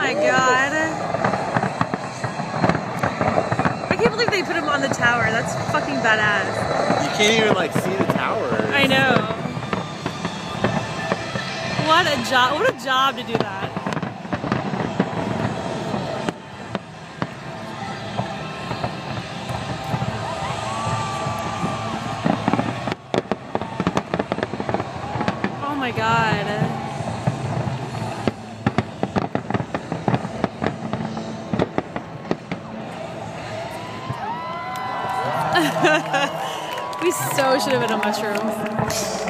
my god. I can't believe they put him on the tower. That's fucking badass. You can't even like see the tower. I know. What a job. What a job to do that. Oh my god. We so should have been on mushrooms.